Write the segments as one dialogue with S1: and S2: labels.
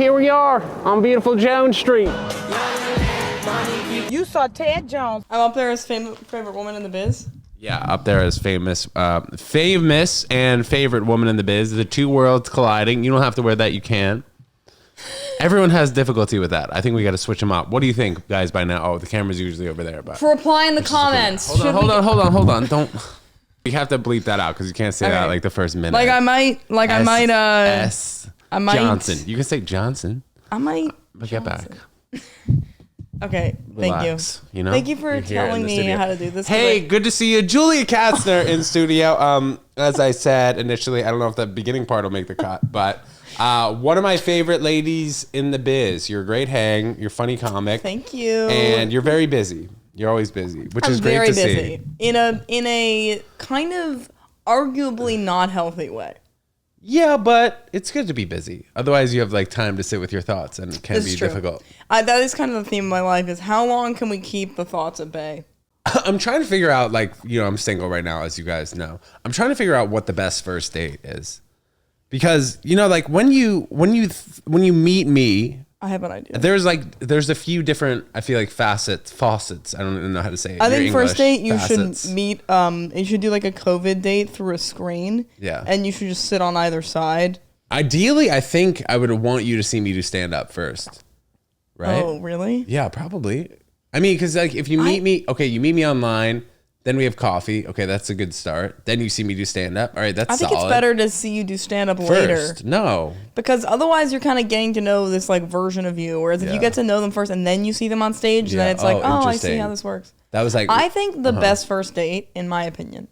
S1: Here we are on beautiful Jones Street.
S2: You saw Ted Jones.
S3: I'm up there as favorite woman in the biz.
S4: Yeah, up there as famous and favorite woman in the biz. The two worlds colliding. You don't have to wear that. You can. Everyone has difficulty with that. I think we got to switch them up. What do you think, guys, by now? Oh, the camera's usually over there. But
S3: for reply in the comments.
S4: Hold on. Don't. You have to bleep that out because you can't say that like the first minute. Johnson. You can say Johnson.
S3: I might.
S4: But get back.
S3: Okay,
S4: Relax,
S3: thank you. Thank you for telling me how to do this.
S4: Hey, good to see you. Julia Kastner in studio. As I said initially, I don't know if the beginning part will make the cut, but one of my favorite ladies in the biz. You're a great hang. You're a funny comic.
S3: Thank you.
S4: And you're very busy. You're always busy, which is great to see.
S3: In a kind of arguably not healthy way.
S4: Yeah, but it's good to be busy. Otherwise, you have like time to sit with your thoughts, and it can be difficult.
S3: That is kind of the theme of my life: is how long can we keep the thoughts at bay?
S4: I'm trying to figure out, I'm single right now, as you guys know. I'm trying to figure out what the best first date is, because when you meet me,
S3: I have an idea.
S4: There's a few different, I feel like faucets. I don't even know how to say it.
S3: I think first date you should meet. You should do like a COVID date through a screen.
S4: Yeah.
S3: And you should just sit on either side.
S4: Ideally, I think I would want you to see me do stand up first. Right?
S3: Oh, really?
S4: Yeah, probably. I mean, because if you meet me, you meet me online. Then we have coffee. Okay, that's a good start. Then you see me do stand-up. All right, that's solid. I think
S3: it's better to see you do stand-up later.
S4: First, no.
S3: Because otherwise you're kind of getting to know this version of you. Whereas if you get to know them first and then you see them on stage, then it's I see how this works.
S4: That was
S3: I think the best first date, in my opinion,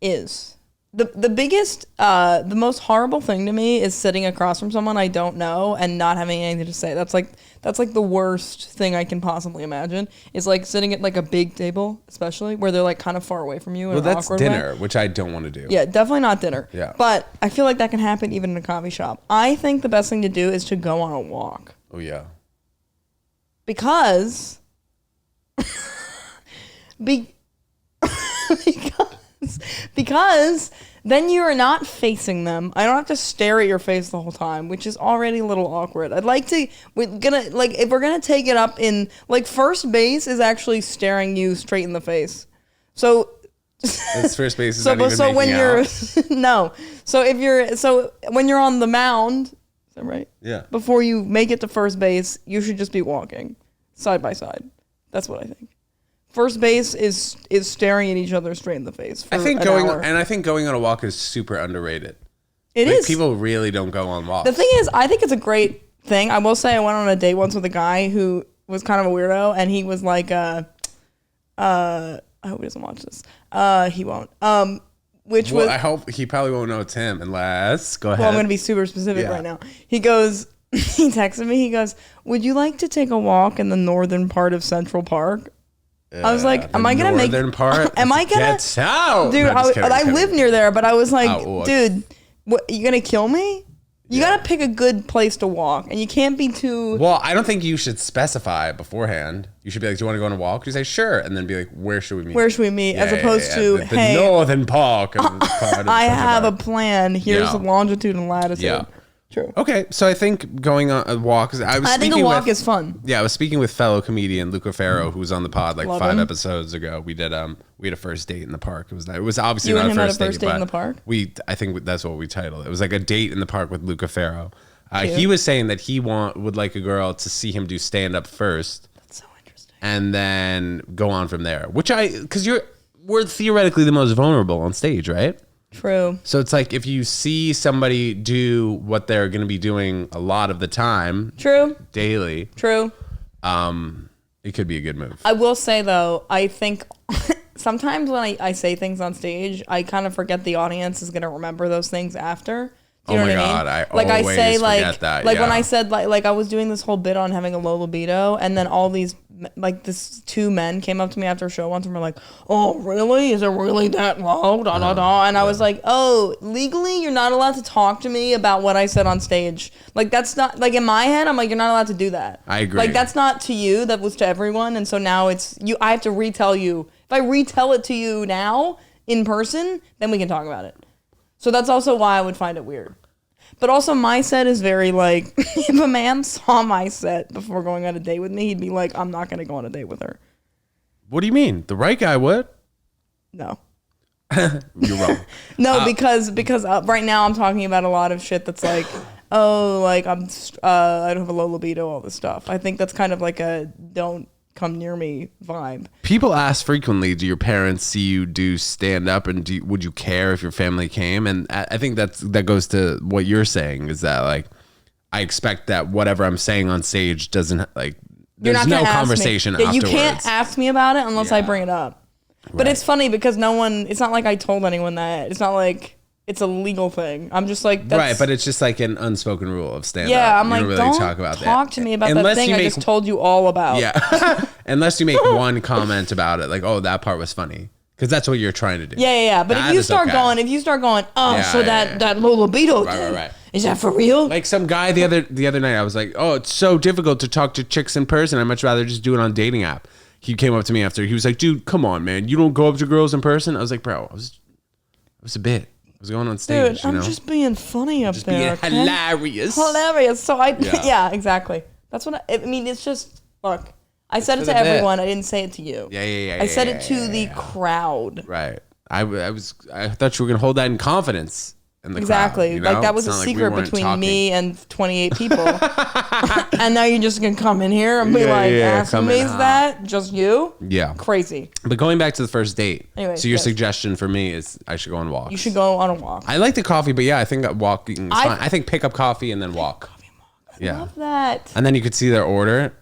S3: is... The biggest, the most horrible thing to me is sitting across from someone I don't know and not having anything to say. That's like the worst thing I can possibly imagine. Is sitting at a big table, especially where they're kind of far away from you. Well,
S4: that's dinner, which I don't want to do.
S3: Yeah, definitely not dinner.
S4: Yeah.
S3: But I feel like that can happen even in a coffee shop. I think the best thing to do is to go on a walk.
S4: Oh yeah.
S3: Because because then you are not facing them. I don't have to stare at your face the whole time, which is already a little awkward. If we're gonna take it up in first base is actually staring you straight in the face. So
S4: that's first base is not even
S3: so when
S4: making
S3: you're
S4: out.
S3: no. So when you're on the mound, is that right?
S4: Yeah.
S3: Before you make it to first base, you should just be walking side by side. That's what I think. First base is staring at each other straight in the face. For
S4: I think going on a walk is super underrated.
S3: It is.
S4: People really don't go on walks.
S3: The thing is, I think it's a great thing. I will say, I went on a date once with a guy who was kind of a weirdo, and he was like, I hope he doesn't watch this. He won't.
S4: I hope he probably won't know it's him unless. Go ahead.
S3: Well, I'm going to be super specific right now. He goes. He texted me. He goes, "Would you like to take a walk in the northern part of Central Park?" I was like, am I going to make...
S4: northern part?
S3: Am I going
S4: to... out.
S3: Dude, I live near there, but I was like, dude, what, you going to kill me? You got to pick a good place to walk, and you can't be too...
S4: Well, I don't think you should specify beforehand. You should be like, do you want to go on a walk? You say, sure, and then be like, where should we meet?
S3: Where should we meet? As opposed to,
S4: the northern park.
S3: I have a plan. Here's the longitude and latitude.
S4: Yeah.
S3: True.
S4: Okay, so I think going on a walk... I
S3: think a walk is fun.
S4: Yeah, I was speaking with fellow comedian Luca Ferro, who was on the pod Love 5 episodes ago. We did we had a first date in the park. It was obviously not a first date,
S3: in the park?
S4: I think that's what we titled it. It was like a date in the park with Luca Ferro. He was saying that he would like a girl to see him do stand-up first.
S3: That's so interesting.
S4: And then go on from there. Because we're theoretically the most vulnerable on stage, right?
S3: True.
S4: So it's like if you see somebody do what they're going to be doing a lot of the time.
S3: True.
S4: Daily.
S3: True.
S4: It could be a good move.
S3: I will say, though, I think sometimes when I say things on stage, I kind of forget the audience is going to remember those things after. Do you know what I mean?
S4: God, I always forget that.
S3: When I said, I was doing this whole bit on having a low libido, and then all these, this two men came up to me after a show once and were like, oh, really? Is it really that low? Da, da, da. And I was like, oh, legally, you're not allowed to talk to me about what I said on stage. That's not, in my head, I'm like, you're not allowed to do that.
S4: I agree.
S3: That's not to you. That was to everyone. And so now it's, I have to retell you. If I retell it to you now, in person, then we can talk about it. So that's also why I would find it weird. But also my set is very like, if a man saw my set before going on a date with me, he'd be like, I'm not going to go on a date with her.
S4: What do you mean? The right guy would?
S3: No.
S4: You're wrong.
S3: No, because right now I'm talking about a lot of shit that's like, oh, like I don't have a low libido, all this stuff. I think that's kind of like a don't come near me vibe.
S4: People ask frequently, do your parents see you do stand up, and would you care if your family came? And I think that goes to what you're saying, is that like I expect that whatever I'm saying on stage doesn't like there's no conversation afterwards.
S3: You can't ask me about it unless I bring it up. But it's funny because it's not like I told anyone that. It's not like it's a legal thing. I'm just like, that's,
S4: right, but it's just like an unspoken rule of stand-up.
S3: Yeah, I'm
S4: you
S3: like,
S4: don't really
S3: don't
S4: talk about
S3: talk
S4: that.
S3: to me about that thing I just told you all about.
S4: Yeah, unless you make one comment about it, like, oh, that part was funny. Because that's what you're trying to do.
S3: Yeah. But if you start going, that low libido thing,
S4: right.
S3: Is that for real?
S4: Like some guy the other night, I was like, oh, it's so difficult to talk to chicks in person. I'd much rather just do it on a dating app. He came up to me after. He was like, dude, come on, man. You don't go up to girls in person? I was like, bro, it was a bit. I was going on stage.
S3: Dude, I'm just being funny up
S4: just
S3: there.
S4: Being hilarious.
S3: Hilarious. So yeah, exactly. That's what I mean. It's just, look, I said it to everyone. I didn't say it to you.
S4: Yeah.
S3: I said it to the crowd.
S4: Right. I thought you were going to hold that in confidence.
S3: Exactly.
S4: Crowd, you know?
S3: Like that was a secret between me and 28 people. And now you're just going to come in here and be asking me, is that just you?
S4: Yeah.
S3: Crazy.
S4: But going back to the first date.
S3: Anyways,
S4: so your suggestion for me is I should go on walks.
S3: You should go on a walk.
S4: I like the coffee, but yeah, I think that walking is fine. I think pick up coffee and then walk.
S3: I love that.
S4: And then you could see their order.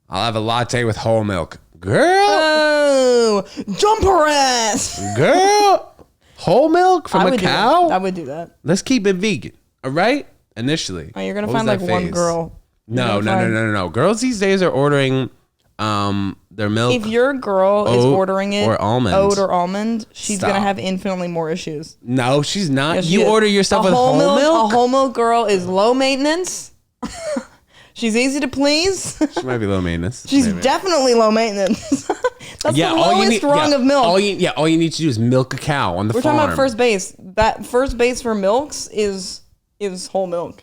S4: I'll have a latte with whole milk. Girl.
S3: Oh, jump her ass.
S4: Girl. Whole milk from a cow?
S3: I would do that.
S4: Let's keep it vegan. All right? Initially.
S3: Oh, you're going to find like one girl.
S4: No. Girls these days are ordering their milk.
S3: If your girl is ordering it
S4: or almond.
S3: oat or almond, she's going to have infinitely more issues.
S4: No, she's not.
S3: Yes,
S4: you order yourself with whole milk?
S3: A whole milk girl is low maintenance. She's easy to please.
S4: She might be low maintenance.
S3: She's definitely low maintenance. That's the lowest rung of milk.
S4: All you need to do is milk a cow on the farm.
S3: We're talking about first base. That first base for milks is whole milk.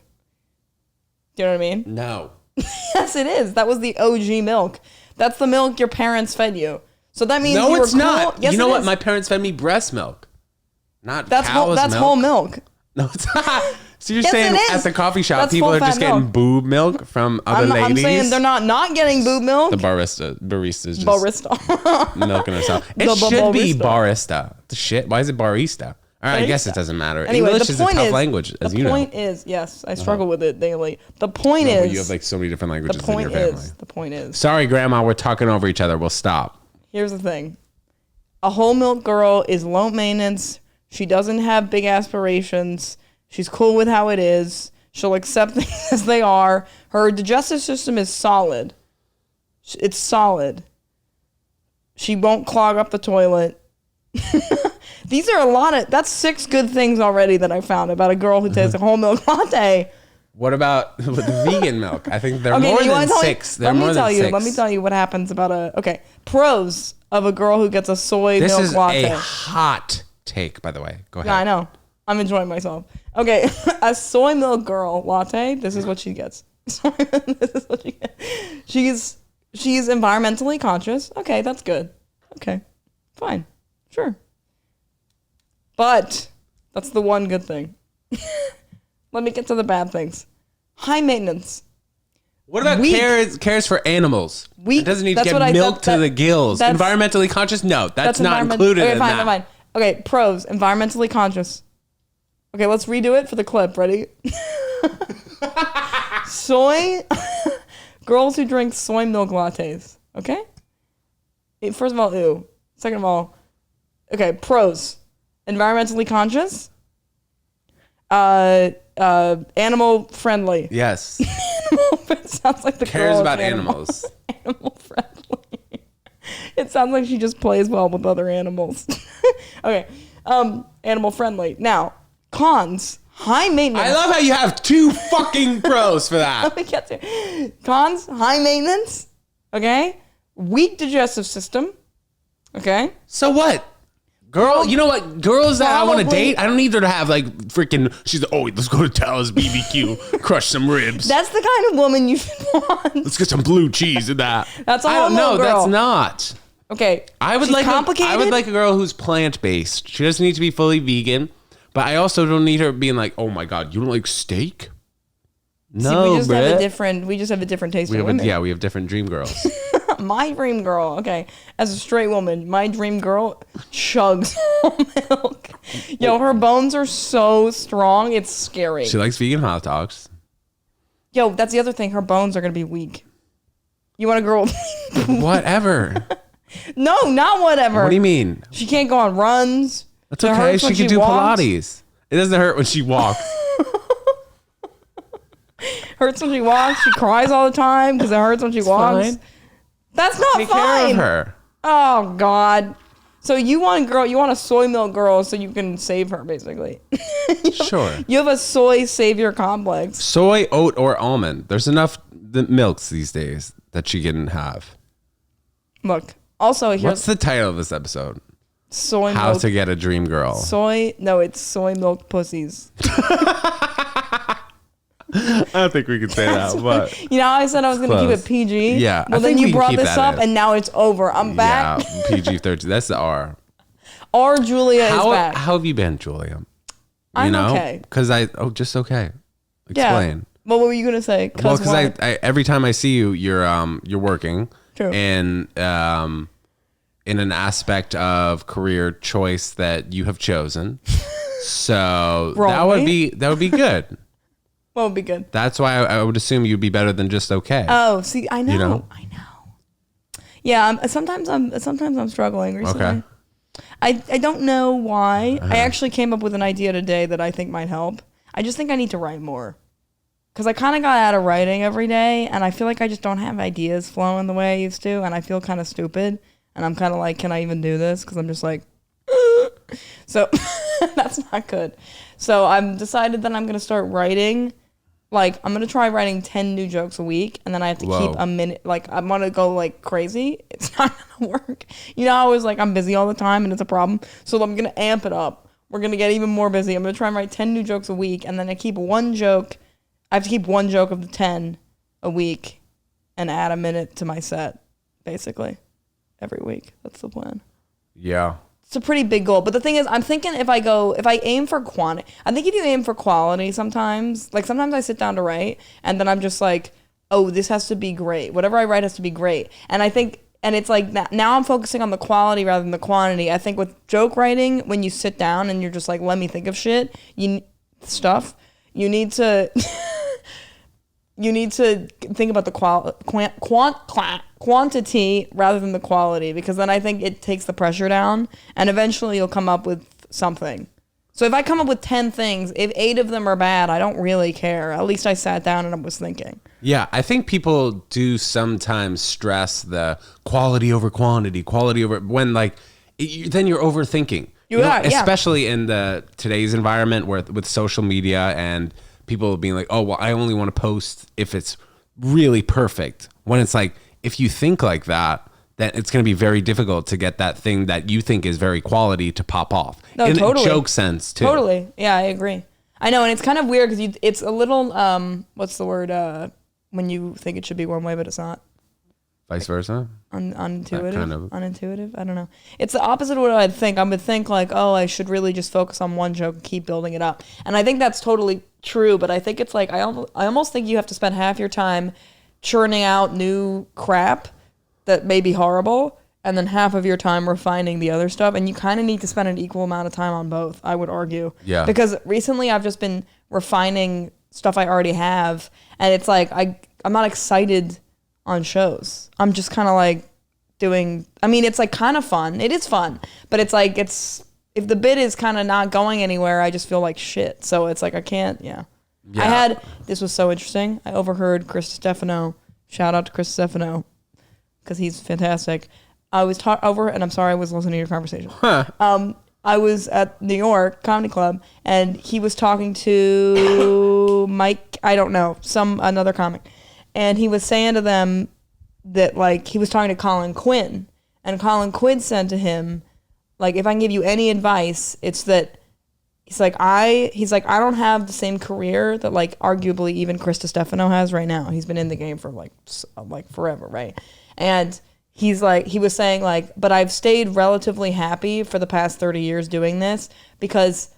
S3: Do you know what I mean?
S4: No.
S3: Yes, it is. That was the OG milk. That's the milk your parents fed you. So that means
S4: no, it's not.
S3: Yes,
S4: you know what? My parents fed me breast milk, not cow's milk.
S3: That's whole milk.
S4: No, it's not. So you're saying at the coffee shop, people are just getting boob milk from other ladies?
S3: I'm saying they're not getting boob milk.
S4: The baristas just milking herself. It should be barista. The shit. Why is it barista? All right, I guess it doesn't matter.
S3: Anyway,
S4: English is a tough language, as you know.
S3: The point is, yes, I struggle with it daily. The point is,
S4: you have like so many different languages in your family.
S3: The point is.
S4: Sorry, Grandma, we're talking over each other. We'll stop.
S3: Here's the thing. A whole milk girl is low maintenance. She doesn't have big aspirations. She's cool with how it is. She'll accept things as they are. Her digestive system is solid. It's solid. She won't clog up the toilet. These are that's 6 good things already that I found about a girl who takes a whole milk latte.
S4: What about with the vegan milk? I think they're more than 6. They're more than 6.
S3: Let me tell you what happens about pros of a girl who gets a soy milk latte.
S4: This is a hot take, by the way. Go ahead.
S3: Yeah, I know. I'm enjoying myself. Okay, a soy milk girl latte, this is what she gets. This is what she gets. She's environmentally conscious. Okay, that's good. Okay, fine. Sure. But that's the one good thing. Let me get to the bad things. High maintenance.
S4: What about cares for animals? It doesn't need to get milk to the gills. Environmentally conscious? No, that's not included in that.
S3: Fine. Okay, pros. Environmentally conscious. Okay, let's redo it for the clip. Ready? Girls who drink soy milk lattes. Okay? First of all, ew. Second of all, okay, pros. Environmentally conscious. Animal friendly.
S4: Yes.
S3: It sounds like the
S4: cares
S3: girl
S4: about animals.
S3: Animal friendly. It sounds like she just plays well with other animals. Okay. Animal friendly. Now, cons. High maintenance.
S4: I love how you have 2 fucking pros for that.
S3: Let me get to it. Cons. High maintenance. Okay. Weak digestive system. Okay.
S4: So what? Girl, you know what? Girls that I want to
S3: Probably.
S4: date, I don't need her to have like freaking. She's like, oh, let's go to Talla's BBQ, crush some ribs.
S3: That's the kind of woman you want.
S4: Let's get some blue cheese in that.
S3: That's a
S4: I don't
S3: homo
S4: know.
S3: girl.
S4: That's not.
S3: Okay.
S4: I would
S3: she's
S4: like.
S3: complicated.
S4: I would like a girl who's plant based. She doesn't need to be fully vegan, but I also don't need her being like, oh my god, you don't like steak? No,
S3: we just have a
S4: bruh.
S3: different. We just have a different taste for women.
S4: Yeah, we have different dream girls.
S3: My dream girl. Okay, as a straight woman, my dream girl chugs milk. Yo, her bones are so strong. It's scary.
S4: She likes vegan hot dogs.
S3: Yo, that's the other thing. Her bones are gonna be weak. You want a girl?
S4: Whatever.
S3: No, not whatever.
S4: What do you mean?
S3: She can't go on runs.
S4: That's
S3: It
S4: okay.
S3: hurts
S4: She
S3: when
S4: can do
S3: walks.
S4: Pilates. It doesn't hurt when she walks.
S3: Hurts when she walks. She cries all the time because it hurts when she walks.
S4: fine.
S3: That's not
S4: Take
S3: fine.
S4: care of her.
S3: Oh God. So you want a soy milk girl so you can save her, basically.
S4: Sure.
S3: You have a soy savior complex.
S4: Soy, oat, or almond. There's enough milks these days that she can have.
S3: Look. Also, here's
S4: What's the title of this episode?
S3: soy
S4: How
S3: milk.
S4: to get a dream girl.
S3: It's soy milk pussies.
S4: I don't think we can say that, but
S3: You know how I said I was going to keep
S4: Close.
S3: it PG?
S4: Yeah, I
S3: Well, then
S4: think we
S3: you
S4: can
S3: brought
S4: keep
S3: this
S4: that
S3: up,
S4: in.
S3: and now it's over. I'm
S4: yeah,
S3: back.
S4: PG-13. That's the R.
S3: Or Julia is back.
S4: How have you been, Julia?
S3: I'm okay.
S4: Because just okay.
S3: Yeah.
S4: Explain.
S3: Well, what were you going to say?
S4: Well, because I every time I see you, you're working.
S3: True.
S4: And in an aspect of career choice that you have chosen. So that would be good.
S3: What would be good?
S4: That's why I would assume you'd be better than just okay.
S3: Oh, see, I know.
S4: You know?
S3: I know. Yeah, sometimes I'm struggling recently.
S4: Okay.
S3: I don't know why. I actually came up with an idea today that I think might help. I just think I need to write more. Because I kind of got out of writing every day, and I feel like I just don't have ideas flowing the way I used to, and I feel kind of stupid. And I'm kind of like, can I even do this? Because I'm just like, so that's not good. So I've decided that I'm going to start writing. Like, I'm going to try writing 10 new jokes a week, and then I have to keep a minute. Like, I want to go, like, crazy. It's not going to work. You know, I was like, I'm busy all the time, and it's a problem. So I'm going to amp it up. We're going to get even more busy. I'm going to try and write 10 new jokes a week, and then I keep one joke. I have to keep one joke of the 10 a week and add a minute to my set, basically, every week. That's the plan.
S4: Yeah.
S3: It's a pretty big goal. But the thing is, I'm thinking if I aim for quantity, I think if you aim for quality sometimes, like sometimes I sit down to write and then I'm just like, oh, this has to be great. Whatever I write has to be great. And I think, and it's like now I'm focusing on the quality rather than the quantity. I think with joke writing, when you sit down and you're just like, let me think of shit, you need to... You need to think about the quantity rather than the quality, because then I think it takes the pressure down and eventually you'll come up with something. So if I come up with 10 things, if 8 of them are bad, I don't really care. At least I sat down and I was thinking.
S4: Yeah, I think people do sometimes stress the quality over quantity, when like then you're overthinking.
S3: You are, yeah.
S4: Especially in today's environment with social media and people being like, oh, well, I only want to post if it's really perfect. When it's like, if you think like that, then it's going to be very difficult to get that thing that you think is very quality to pop off.
S3: No,
S4: in
S3: totally.
S4: a joke sense, too.
S3: Totally. Yeah, I agree. I know, and it's kind of weird because it's a little, what's the word, when you think it should be one way, but it's not.
S4: Vice versa?
S3: Unintuitive.
S4: Kind of.
S3: Unintuitive. I don't know. It's the opposite of what I'd think. I would think like, oh, I should really just focus on one joke and keep building it up. And I think that's totally true. But I think it's like I almost think you have to spend half your time churning out new crap that may be horrible, and then half of your time refining the other stuff. And you kind of need to spend an equal amount of time on both, I would argue.
S4: Yeah.
S3: Because recently I've just been refining stuff I already have, and it's like I'm not excited on shows. I'm just kind of like doing, I mean, it's like kind of fun. It is fun, but it's like, if the bit is kind of not going anywhere, I just feel like shit. So it's like, I can't, this was so interesting. I overheard Chris Stefano, shout out to Chris Stefano, because he's fantastic. I was and I'm sorry I was listening to your conversation. I was at New York Comedy Club, and he was talking to Mike, I don't know, another comic. And he was saying to them that, like, he was talking to Colin Quinn. And Colin Quinn said to him, like, if I can give you any advice, it's that he's like, I don't have the same career that, like, arguably even Chris Stefano has right now. He's been in the game for like forever, right? And he was saying, like, but I've stayed relatively happy for the past 30 years doing this because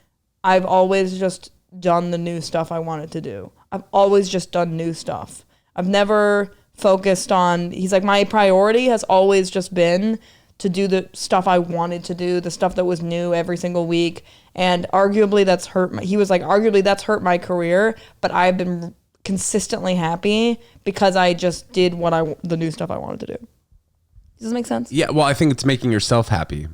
S3: I've always just done the new stuff I wanted to do. I've always just done new stuff. I've never focused on, he's like, my priority has always just been to do the stuff I wanted to do, the stuff that was new every single week. And arguably that's hurt my career, but I've been consistently happy because I just did the new stuff I wanted to do. Does this make sense?
S4: Yeah, well, I think it's making yourself happy.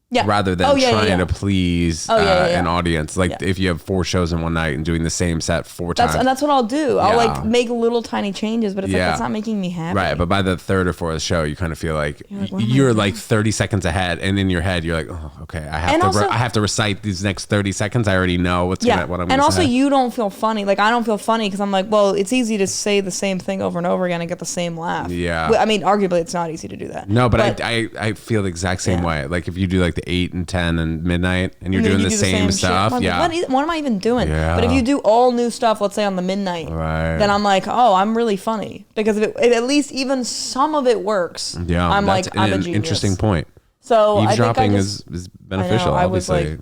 S3: Yeah.
S4: Rather than trying to please an audience. Like if you have 4 shows in one night and doing the same set 4 times.
S3: And that's what I'll do. I'll like make little tiny changes, but it's like, that's not making me happy.
S4: Right. But by the 3rd or 4th show, you kind of feel like you're like 30 seconds ahead. And in your head, you're like, oh, okay, I have to recite these next 30 seconds. I already know what I'm going to say.
S3: And also you don't feel funny. Like I don't feel funny because I'm like, well, it's easy to say the same thing over and over again and get the same laugh.
S4: Yeah.
S3: I mean, arguably it's not easy to do that.
S4: No, but I feel the exact same way. Like if you do like the 8 and 10 and midnight and you're doing the same stuff.
S3: Like,
S4: yeah.
S3: What am I even doing?
S4: Yeah.
S3: But if you do all new stuff, let's say on the midnight, then I'm like, oh, I'm really funny. Because if at least even some of it works,
S4: yeah,
S3: I'm like, I'm a genius.
S4: Interesting point.
S3: So
S4: eavesdropping is beneficial, obviously.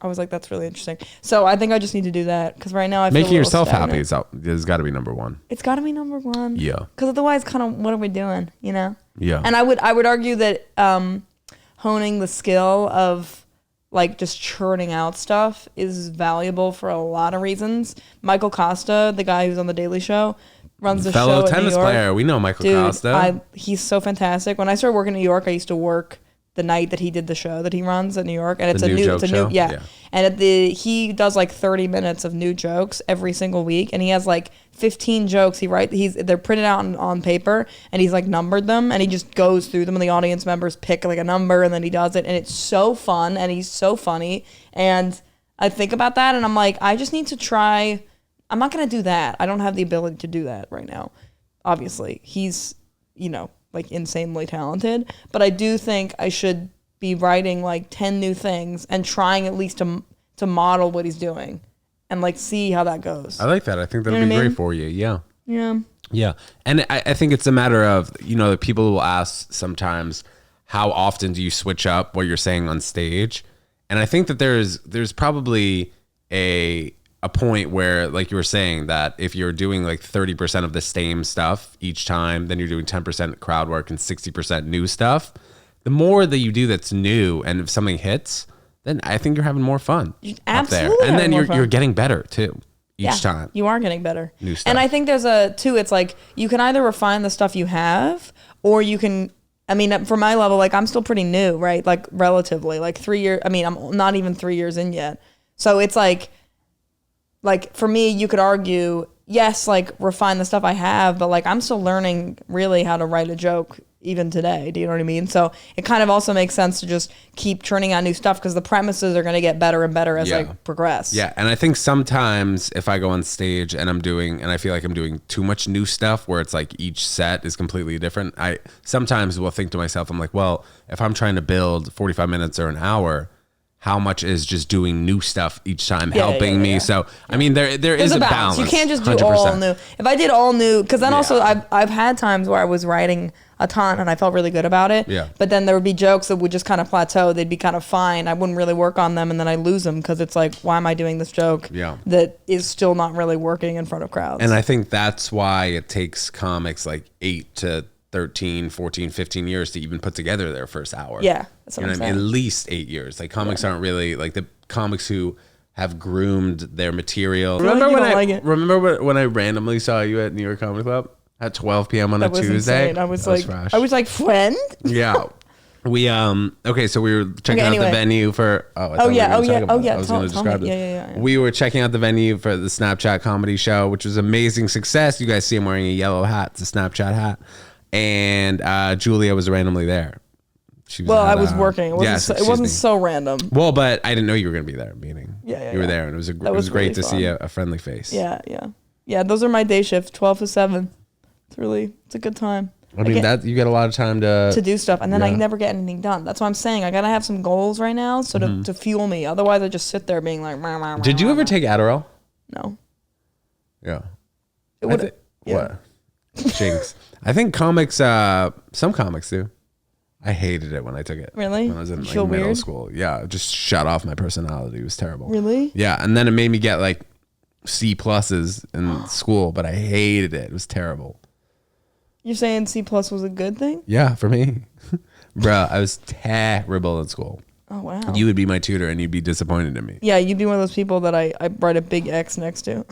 S3: I was like, that's really interesting. So I think I just need to do that because right now I feel
S4: making yourself
S3: stagnant.
S4: happy has got to be number one.
S3: It's got to be number one.
S4: Yeah.
S3: Because otherwise, kind of, what are we doing? You know?
S4: Yeah.
S3: And I would argue that honing the skill of like just churning out stuff is valuable for a lot of reasons. Michael Costa, the guy who's on the Daily Show, runs the
S4: fellow
S3: show in
S4: tennis
S3: New York.
S4: player. We know Michael Costa.
S3: He's so fantastic. When I started working in New York, I used to work the night that he did the show that he runs at New York, and it's a new yeah. And he does like 30 minutes of new jokes every single week, and he has like 15 jokes they're printed out on paper, and he's like numbered them, and he just goes through them, and the audience members pick like a number, and then he does it, and it's so fun, and he's so funny. And I think about that, and I'm like, I just need to try. I'm not gonna do that. I don't have the ability to do that right now. Obviously, he's like insanely talented, but I do think I should be writing like 10 new things and trying at least to model what he's doing and like see how that goes.
S4: I like that. I think that'll be great for you. Yeah.
S3: Yeah.
S4: Yeah. And I think it's a matter of, people will ask sometimes, how often do you switch up what you're saying on stage? And I think that there's probably a point where, like you were saying, that if you're doing like 30% of the same stuff each time, then you're doing 10% crowd work and 60% new stuff. The more that you do that's new, and if something hits, then I think you're having more fun.
S3: Absolutely.
S4: Up there. And then you're getting better too each time.
S3: You are getting better.
S4: New stuff.
S3: And I think there's it's like you can either refine the stuff you have, or you can, I mean, for my level, like I'm still pretty new, right? Like relatively, like 3 years. I mean, I'm not even 3 years in yet. So it's like for me, you could argue, yes, like refine the stuff I have, but like I'm still learning really how to write a joke even today. Do you know what I mean? So it kind of also makes sense to just keep churning out new stuff because the premises are going to get better and better as I progress.
S4: Yeah. And I think sometimes if I go on stage and I feel like I'm doing too much new stuff where it's like each set is completely different, I sometimes will think to myself, I'm like, well, if I'm trying to build 45 minutes or an hour, how much is just doing new stuff each time helping me? So, I mean, there is a balance.
S3: You can't just do
S4: 100%.
S3: all new. If I did all new, because then also I've had times where I was writing a ton and I felt really good about it.
S4: Yeah.
S3: But then there would be jokes that would just kind of plateau. They'd be kind of fine. I wouldn't really work on them, and then I lose them because it's like, why am I doing this joke that is still not really working in front of crowds?
S4: And I think that's why it takes comics like 8 to 13, 14, 15 years to even put together their first hour.
S3: Yeah, that's what I'm saying.
S4: At least 8 years. Like comics aren't really like the comics who have groomed their material. Remember when I randomly saw you at New York Comedy Club at 12 p.m. on a Tuesday?
S3: Insane. I was like, friend?
S4: Yeah. We okay, so we were checking out the venue for I was going to describe it. We were checking out the venue for the Snapchat comedy show, which was amazing success. You guys see him wearing a yellow hat. It's a Snapchat hat. And Julia was randomly there. She was
S3: I was working. It wasn't so random.
S4: Well, but I didn't know you were going to be there. Meaning,
S3: you
S4: were there, and it was great to see a friendly face.
S3: Yeah. Those are my day shifts, 12 to 7. It's a good time.
S4: I mean, that you get a lot of time
S3: to do stuff, and then I
S4: Yeah.
S3: never get anything done. That's what I'm saying. I gotta have some goals right now, so to fuel me. Otherwise, I just sit there being like.
S4: Did you ever take Adderall?
S3: No.
S4: Yeah.
S3: It would.
S4: What? Jinx. I think comics, some comics do. I hated it when I took it.
S3: Really?
S4: When I was in
S3: You
S4: like
S3: feel
S4: middle
S3: weird?
S4: school. Yeah, it just shut off my personality. It was terrible.
S3: Really?
S4: Yeah, and then it made me get like C pluses in school, but I hated it. It was terrible.
S3: You're saying C+ was a good thing?
S4: Yeah, for me. Bro, I was terrible in school.
S3: Oh wow.
S4: You would be my tutor and you'd be disappointed in me.
S3: Yeah, you'd be one of those people that I write a big X next to.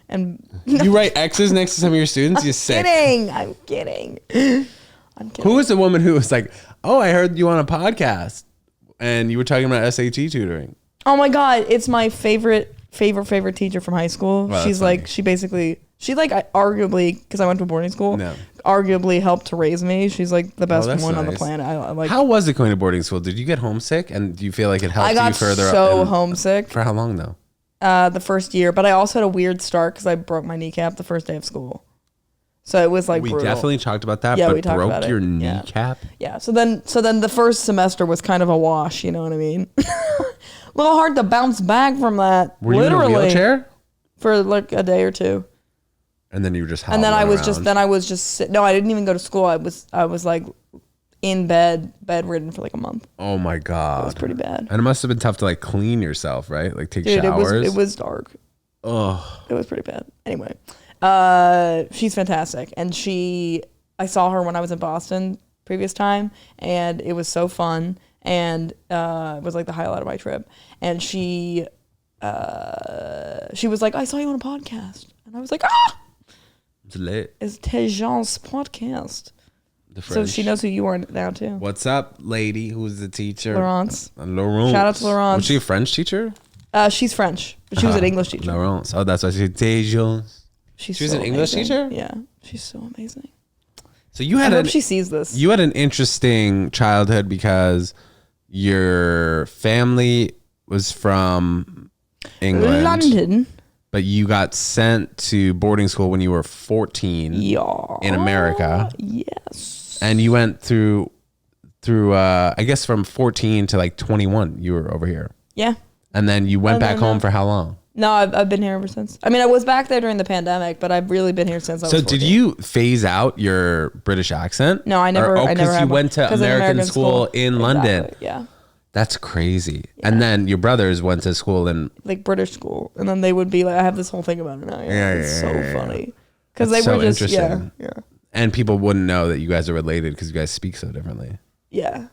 S3: And
S4: You write X's next to some of your students? You sick.
S3: I'm kidding. I'm kidding.
S4: Who was the woman who was like, "Oh, I heard you on a podcast and you were talking about SAT tutoring"?
S3: Oh my god, it's my favorite teacher from high school.
S4: Wow,
S3: She's
S4: that's
S3: like,
S4: funny.
S3: she arguably, because I went to a boarding school,
S4: No.
S3: arguably helped to raise me. She's like the best
S4: that's
S3: one on the
S4: nice.
S3: planet. I like.
S4: How was it going to boarding school? Did you get homesick and do you feel like it helped
S3: I got
S4: you further
S3: so
S4: up?
S3: homesick
S4: For how long though?
S3: the first year, but I also had a weird start because I broke my kneecap the first day of school. So it was like
S4: We
S3: brutal.
S4: definitely talked about that,
S3: Yeah, we
S4: but
S3: talked
S4: broke
S3: about it.
S4: your
S3: Yeah.
S4: kneecap?
S3: Yeah. So then the first semester was kind of a wash. You know what I mean? A little hard to bounce back from that.
S4: Were you
S3: literally,
S4: in a wheelchair?
S3: for like a day or two.
S4: And then you were just
S3: And then I was
S4: around.
S3: no, I didn't even go to school. I was like in bedridden for like a month.
S4: Oh my God.
S3: It was pretty bad.
S4: And it must have been tough to like clean yourself, right? Like take
S3: Dude,
S4: showers.
S3: it was dark.
S4: Oh,
S3: It was pretty bad. Anyway, she's fantastic, and I saw her when I was in Boston previous time, and it was so fun, and it was like the highlight of my trip. And she was like, "I saw you on a podcast," and I was like, "Ah,
S4: it's lit.
S3: it's Tejan's podcast."
S4: The
S3: So
S4: French.
S3: she knows who you are now too.
S4: What's up, lady? Who's the teacher?
S3: Laurence.
S4: Laurence.
S3: Shout out to Laurence.
S4: Was she a French teacher?
S3: She's French, but she was an English teacher.
S4: Laurence. Oh, that's why she Tejas.
S3: She's
S4: She was
S3: so
S4: an English
S3: amazing.
S4: teacher?
S3: Yeah, she's so amazing.
S4: So you
S3: I
S4: had
S3: hope she sees this.
S4: you had an interesting childhood because your family was from England,
S3: London.
S4: but you got sent to boarding school when you were 14
S3: Yeah.
S4: in America,
S3: Yes.
S4: and you went through I guess from 14 to like 21 you were over here,
S3: Yeah.
S4: and then you went
S3: And
S4: back
S3: then,
S4: home for how long?
S3: No, I've been here ever since. I mean, I was back there during the pandemic, but I've really been here since I was
S4: So
S3: 14.
S4: did you phase out your British accent?
S3: No, I never. I never
S4: Because you
S3: had one.
S4: went to
S3: 'Cause of
S4: American school in London.
S3: Exactly, yeah,
S4: That's crazy. And then your brothers went to school in.
S3: like British school, and then they would be like, I have this whole thing about it now. It's so funny because they
S4: That's
S3: were
S4: so
S3: just
S4: interesting.
S3: yeah.
S4: And people wouldn't know that you guys are related because you guys speak so differently.
S3: Yeah.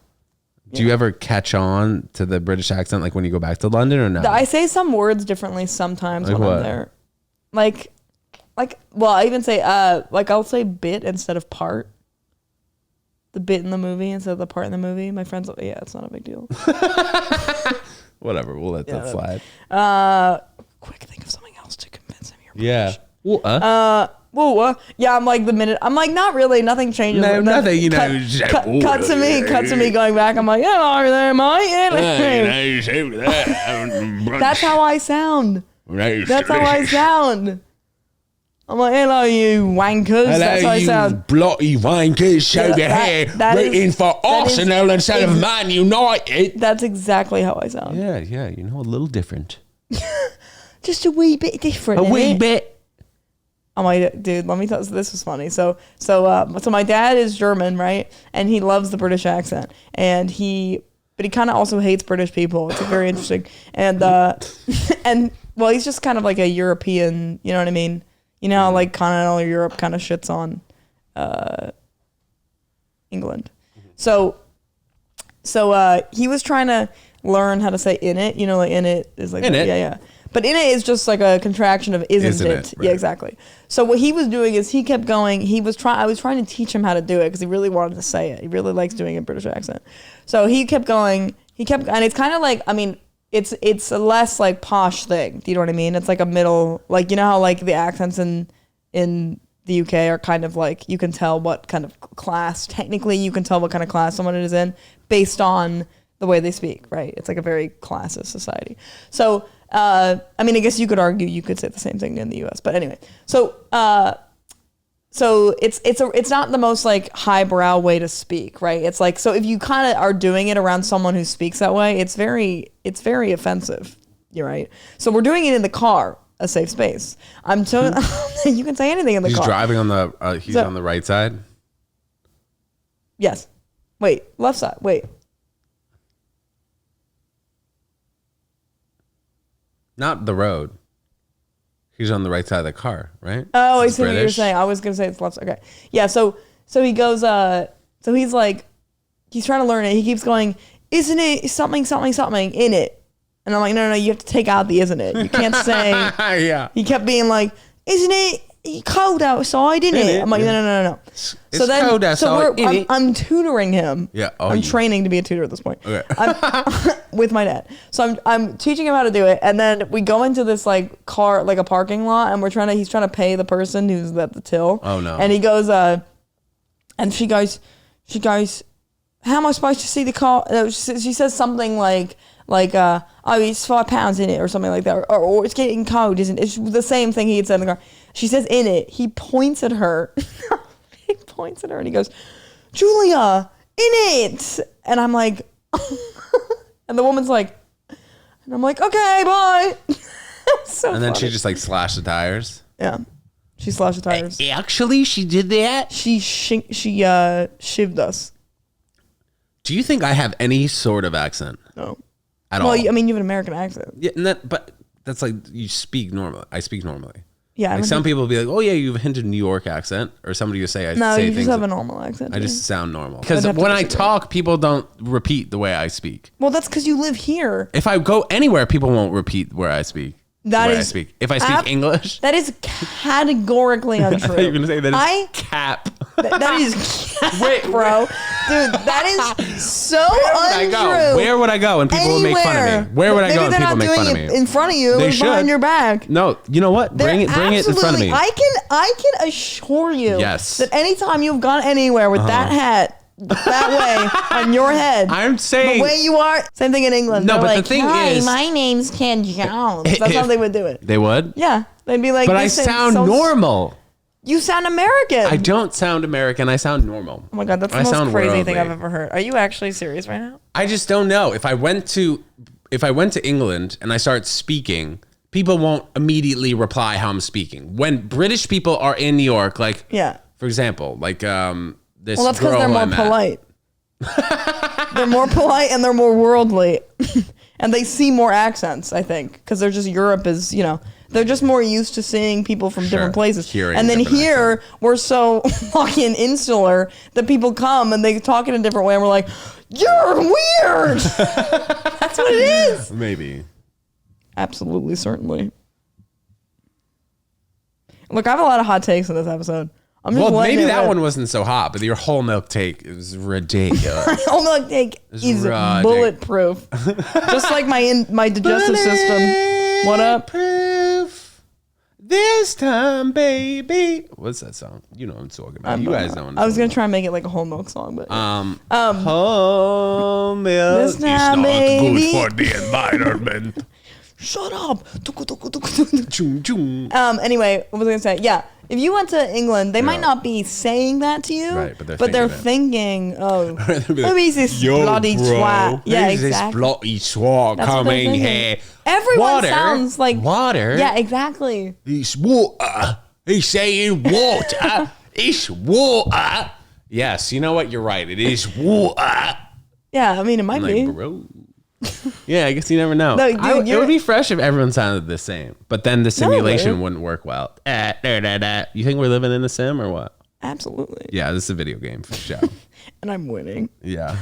S4: Do you ever catch on to the British accent like when you go back to London or no?
S3: I say some words differently sometimes
S4: Like
S3: when
S4: what?
S3: I'm there. Like, well, I even say, like I'll say bit instead of part. The bit in the movie instead of the part in the movie. My friends, yeah, it's not a big deal.
S4: Whatever, we'll let that slide.
S3: Quick, think of something else to convince him you're
S4: Yeah.
S3: British.
S4: Well,
S3: Well, yeah, I'm like not really, nothing changes.
S4: No,
S3: And then
S4: nothing, you know, just-
S3: Cut to me going back. I'm like, yeah, are there, mate? That's how I sound. That's how I sound. I'm like, hello, you wankers. That's how I sound.
S4: bloody wankers, show
S3: Yeah,
S4: your
S3: that-
S4: hair,
S3: that is-
S4: rooting for
S3: that is
S4: Arsenal instead of
S3: ex-
S4: Man United.
S3: That's exactly how I sound.
S4: Yeah, you know, a little different.
S3: Just a wee bit different.
S4: A wee
S3: innit?
S4: bit.
S3: I'm like, dude, let me tell you, this was funny. So my dad is German, right? And he loves the British accent. But he kind of also hates British people. It's very interesting. And, and well, he's just kind of like a European, you know what I mean? You know how like continental Europe kind of shits on, England. So he was trying to learn how to say in it, you know, like in it is like,
S4: In it.
S3: yeah. But in it is just like a contraction of isn't it?
S4: Right.
S3: Yeah, exactly. So what he was doing is he kept going. I was trying to teach him how to do it because he really wanted to say it. He really likes doing a British accent. So he kept going. And it's kind of like, I mean, it's a less like posh thing. Do you know what I mean? It's like a middle, like, you know how like the accents in the UK are kind of like, you can tell what kind of class, technically you can tell what kind of class someone is in based on the way they speak, right? It's like a very classist society. So, I mean, I guess you could argue you could say the same thing in the US, but anyway. So, so it's not the most like highbrow way to speak, right? It's like, so if you kind of are doing it around someone who speaks that way, it's very offensive. You're right. So we're doing it in the car, a safe space. I'm telling you can say anything in the car.
S4: He's driving on the he's on the right side.
S3: Yes. Wait, left side. Wait.
S4: Not the road. He's on the right side of the car, right?
S3: Oh, I see what you're saying. I was gonna say it's left side. Okay. Yeah. So he goes. So he's like, he's trying to learn it. He keeps going. Isn't it something in it? And I'm like, no. You have to take out the isn't it. You can't say.
S4: Yeah.
S3: He kept being like, isn't it cold outside? Isn't it? I'm like, no.
S4: It's cold outside.
S3: I'm tutoring him.
S4: Yeah.
S3: I'm training to be a tutor at this point.
S4: Okay.
S3: With my dad. So I'm teaching him how to do it, and then we go into this like car, like a parking lot, and he's trying to pay the person who's at the till.
S4: Oh no.
S3: And he goes, and she goes, how am I supposed to see the car? She says something like, oh, it's £5 in it, or something like that, or it's getting cold, isn't it? It's the same thing he had said in the car. She says in it. He points at her. And he goes, Julia, in it. And I'm like, and the woman's like, and I'm like, okay, bye. So
S4: and then
S3: funny.
S4: she just like slashed the tires.
S3: Yeah, she slashed the tires.
S4: Actually, she did that.
S3: She shivved us.
S4: Do you think I have any sort of accent?
S3: No.
S4: At all?
S3: Well, I mean, you have an American accent.
S4: Yeah, but that's like you speak normally. I speak normally.
S3: Yeah.
S4: Like some people will be like, oh yeah, you have a hint of New York accent, or somebody will say
S3: No,
S4: say
S3: you
S4: things
S3: just have a normal accent.
S4: I just sound normal because
S3: I'd have to
S4: when I
S3: disagree.
S4: talk, people don't repeat the way I speak.
S3: Well, that's because you live here.
S4: If I go anywhere, people won't repeat where I speak.
S3: That
S4: I
S3: is
S4: speak. If I speak English,
S3: that is categorically untrue.
S4: you're gonna say that is cap.
S3: That is cap, bro. Dude, that is so untrue.
S4: Where would I go and people would make fun of me? Where would I go and people make fun of me?
S3: In front of you,
S4: They
S3: or behind
S4: should.
S3: your back.
S4: No, you know what? Bring it in front of me.
S3: I can assure you
S4: Yes.
S3: that anytime you've gone anywhere with that hat that way on your head,
S4: I'm saying
S3: the way you are, same thing in England.
S4: No,
S3: They're
S4: but the
S3: like,
S4: thing
S3: hi,
S4: is-
S3: my name's Ken Jones. That's how they would do it.
S4: they would.
S3: Yeah, they'd be like,
S4: But I
S3: this is
S4: sound
S3: so-
S4: normal.
S3: You sound American.
S4: I don't sound American. I sound normal.
S3: Oh my god, that's the
S4: I
S3: most
S4: sound
S3: crazy thing
S4: worldly.
S3: I've ever heard. Are you actually serious right now?
S4: I just don't know. If I went to England and I start speaking, people won't immediately reply how I'm speaking. When British people are in New York, like
S3: Yeah.
S4: for example, like this
S3: Well, that's because
S4: girl
S3: they're
S4: who I
S3: more
S4: met.
S3: polite. They're more polite and they're more worldly, and they see more accents. I think because they're just Europe is they're just more used to seeing people from different places.
S4: Hearing
S3: and then
S4: different
S3: here we're so fucking insular that people come and they talk in a different way, and we're like, "You're weird." That's what it is.
S4: Maybe.
S3: Absolutely, certainly. Look, I have a lot of hot takes in this episode. I'm just
S4: Well,
S3: letting
S4: maybe
S3: it
S4: that
S3: rip.
S4: one wasn't so hot, but your whole milk take is ridiculous.
S3: Whole milk take is
S4: ridiculous.
S3: bulletproof, just like my digestive system. What up?
S4: Bulletproof this time, baby. What's that song? You know what I'm talking about. You guys know what I'm
S3: I was
S4: talking
S3: gonna try and make it like a whole milk song, but
S4: whole milk
S3: This
S4: is
S3: time,
S4: not
S3: baby.
S4: good for the environment.
S3: shut up.
S4: Chung, chung.
S3: Anyway, what was I gonna say? Yeah, if you went to England, they might not be saying that to you,
S4: Right, but
S3: they're
S4: thinking
S3: thinking, oh,
S4: They'll be
S3: who is this
S4: "Yo,
S3: bloody
S4: bro,
S3: twat? Yeah,
S4: who's
S3: exactly.
S4: this bloody twat
S3: That's what they're
S4: coming
S3: thinking.
S4: here?
S3: Everyone
S4: Water?
S3: sounds like
S4: Water.
S3: Yeah, exactly.
S4: It's water. He's saying water. It's water. Yes, you know what? You're right. It is water.
S3: Yeah, I mean it might
S4: I'm
S3: be.
S4: like, bro. Yeah, I guess you never know.
S3: No, dude,
S4: it
S3: you're-
S4: would be fresh if everyone sounded the same, but then the simulation
S3: wouldn't.
S4: wouldn't work well. You think we're living in a sim or what?
S3: Absolutely.
S4: Yeah, this is a video game for sure.
S3: And I'm winning.
S4: Yeah,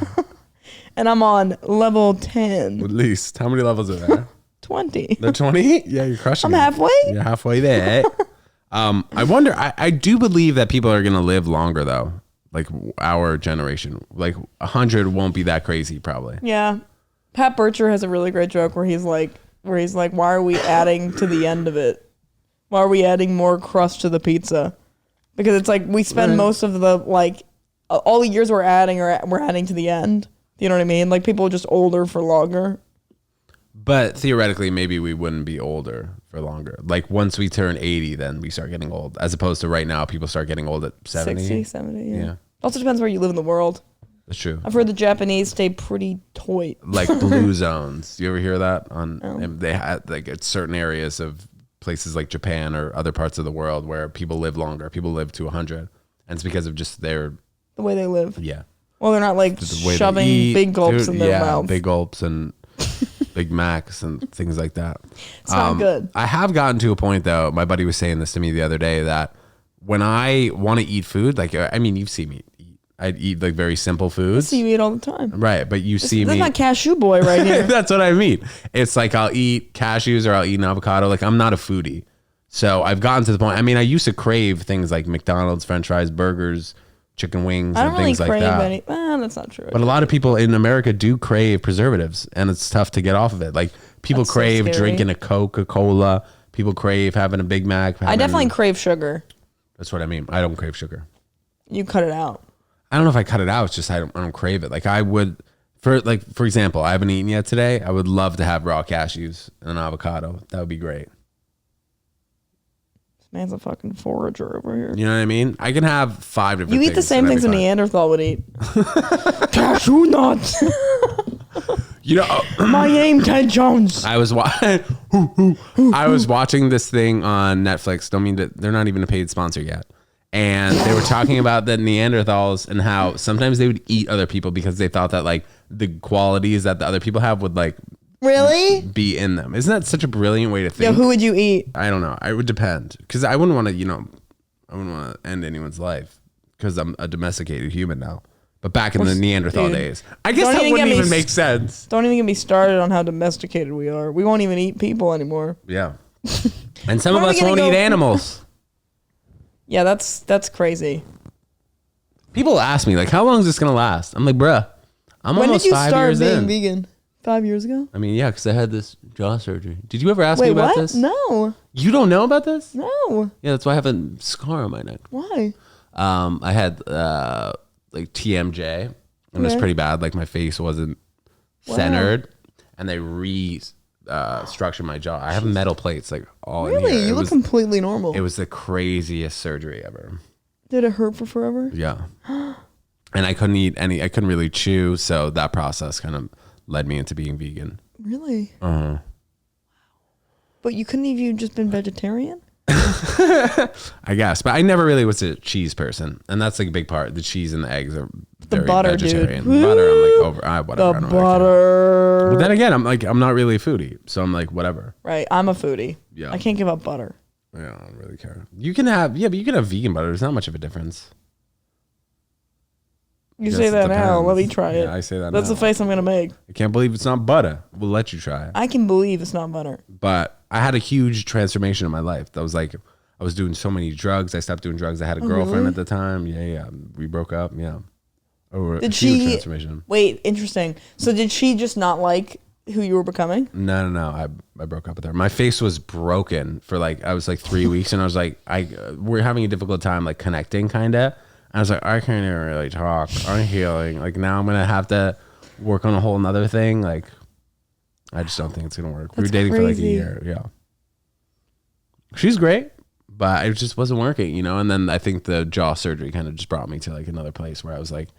S3: And I'm on level 10.
S4: at least. How many levels are there?
S3: 20.
S4: They're 20? Yeah, you're crushing
S3: I'm
S4: it.
S3: halfway.
S4: You're halfway there. I wonder, I do believe that people are going to live longer though. Like our generation, like 100 won't be that crazy probably.
S3: Yeah. Pat Bircher has a really great joke where he's like, why are we adding to the end of it? Why are we adding more crust to the pizza? Because it's like we spend most of the all the years we're adding to the end. You know what I mean? Like people are just older for longer.
S4: But theoretically, maybe we wouldn't be older for longer. Like once we turn 80, then we start getting old. As opposed to right now, people start getting old at 70.
S3: 60, 70,
S4: Yeah.
S3: Also depends where you live in the world.
S4: That's true.
S3: I've heard the Japanese stay pretty toit.
S4: Like blue zones. You ever hear that? And they had like at certain areas of places like Japan or other parts of the world where people live longer. People live to 100. And it's because of just the
S3: way they live.
S4: Yeah.
S3: Well, they're not like shoving big gulps in their mouth.
S4: Big gulps and Big Macs and things like that.
S3: It's not good.
S4: I have gotten to a point though. My buddy was saying this to me the other day that when I want to eat food, like, I mean, you've seen me eat. I'd eat like very simple foods.
S3: I see you eat all the time.
S4: Right. But you see me.
S3: That's not cashew boy right here.
S4: That's what I mean. It's like I'll eat cashews or I'll eat an avocado. Like I'm not a foodie. So I've gotten to the point. I mean, I used to crave things like McDonald's, French fries, burgers, chicken wings, and things like that. I don't really crave any.
S3: That's not true.
S4: But a lot of people in America do crave preservatives, and it's tough to get off of it. Like people crave drinking a Coca-Cola. People crave having a Big Mac.
S3: I definitely crave sugar.
S4: That's what I mean. I don't crave sugar.
S3: You cut it out.
S4: I don't know if I cut it out. It's just I don't crave it. Like I would, for example, I haven't eaten yet today. I would love to have raw cashews and an avocado. That would be great.
S3: This man's a fucking forager over here.
S4: You know what I mean? I can have 5 different things.
S3: You eat the same things a Neanderthal would eat. Cashew nuts.
S4: You know,
S3: my name Ted Jones.
S4: I was watching this thing on Netflix. Don't mean to. They're not even a paid sponsor yet. And they were talking about the Neanderthals and how sometimes they would eat other people because they thought that like the qualities that the other people have would like
S3: really
S4: be in them. Isn't that such a brilliant way to think?
S3: Yeah, who would you eat?
S4: I don't know. It would depend because I wouldn't want to. I wouldn't want to end anyone's life because I'm a domesticated human now. But back in the Neanderthal days, I guess that wouldn't even make sense.
S3: Don't even get me started on how domesticated we are. We won't even eat people anymore.
S4: Yeah, and some of us won't eat animals.
S3: Yeah, that's crazy.
S4: People ask me, like, how long is this going to last? I'm like, bruh, I'm almost 5 years in.
S3: When did you start being vegan? 5 years ago?
S4: I mean, yeah, because I had this jaw surgery. Did you ever ask me about this?
S3: No.
S4: You don't know about this?
S3: No.
S4: Yeah, that's why I have a scar on my neck.
S3: Why?
S4: I had, like, TMJ, and it was pretty bad. Like, my face wasn't centered, and they structured my jaw. I have metal plates, like, all in here.
S3: Really? You look completely normal.
S4: It was the craziest surgery ever.
S3: Did it hurt for forever?
S4: Yeah. And I couldn't really chew, so that process kind of led me into being vegan.
S3: Really?
S4: Uh-huh.
S3: But you couldn't have just been vegetarian?
S4: I guess, but I never really was a cheese person, and that's like a big part. The cheese and the eggs are very vegetarian.
S3: Dude.
S4: Butter, I'm like over. Whatever.
S3: The butter.
S4: But then again, I'm not really a foodie, so I'm like whatever.
S3: Right, I'm a foodie.
S4: Yeah,
S3: I can't give up butter.
S4: Yeah, I don't really care. But you can have vegan butter. There's not much of a difference.
S3: You say that now. Let me try it.
S4: Yeah, I say that.
S3: That's
S4: now.
S3: the face I'm gonna make.
S4: I can't believe it's not butter. We'll let you try it.
S3: I can believe it's not butter.
S4: But I had a huge transformation in my life. That was like I was doing so many drugs. I stopped doing drugs. I had a girlfriend at the time. Yeah. We broke up. Yeah.
S3: Did she? Transformation. Wait, interesting. So did she just not like who you were becoming?
S4: No. I broke up with her. My face was broken for I was 3 weeks, and I was like, we're having a difficult time connecting, kind of. I was like, I can't even really talk. I'm healing. Now I'm gonna have to work on a whole nother thing. I just don't think it's gonna work. We were dating for a year. Yeah. She's great, but it just wasn't working, And then I think the jaw surgery kind of just brought me to another place where I was like,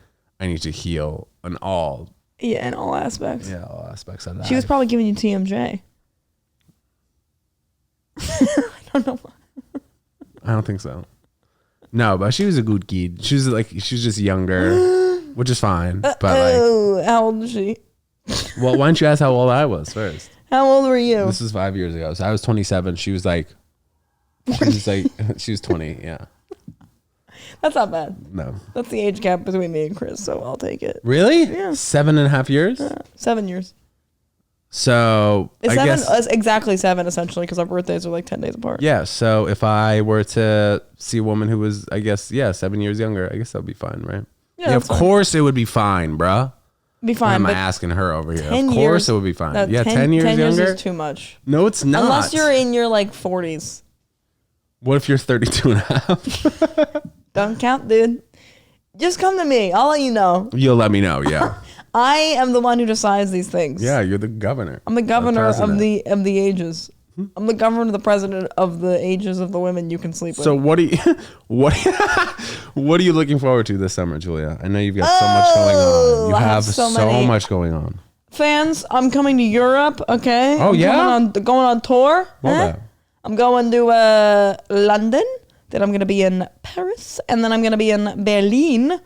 S4: I need to heal in all.
S3: Yeah, in all aspects.
S4: Yeah, all aspects of that.
S3: She was probably giving you TMJ. I don't know why.
S4: I don't think so. No, but she was a good kid. She was just younger, which is fine. But
S3: how old is she?
S4: Well, why don't you ask how old I was first?
S3: How old were you?
S4: This was 5 years ago. So I was 27. She was she was 20. Yeah.
S3: That's not bad.
S4: No.
S3: That's the age gap between me and Chris, so I'll take it.
S4: Really?
S3: Yeah.
S4: 7.5 years?
S3: 7 years.
S4: So
S3: it's exactly 7 essentially because our birthdays are 10 days apart.
S4: Yeah. So if I were to see a woman who was, 7 years younger, I guess that would be fine, right? Yeah, of course it would be fine, bruh.
S3: Be fine.
S4: Why am I asking her over here? Of course it would be fine. 10 years
S3: 10
S4: younger?
S3: years is too much.
S4: No, it's not.
S3: Unless you're in your 40s.
S4: What if you're 32 and a half?
S3: Don't count, dude. Just come to me. I'll let you know.
S4: You'll let me know, yeah.
S3: I am the one who decides these things.
S4: Yeah, you're the governor.
S3: I'm the governor of the ages. I'm the governor of the president of the ages of the women you can sleep with.
S4: So what are you what are you looking forward to this summer, Julia? I know you've got so much going on. You
S3: I
S4: have
S3: have so
S4: much going on.
S3: Fans, I'm coming to Europe, okay?
S4: Oh, yeah?
S3: Going on tour.
S4: Love that.
S3: I'm going to London. Then I'm going to be in Paris. And then I'm going to be in Berlin.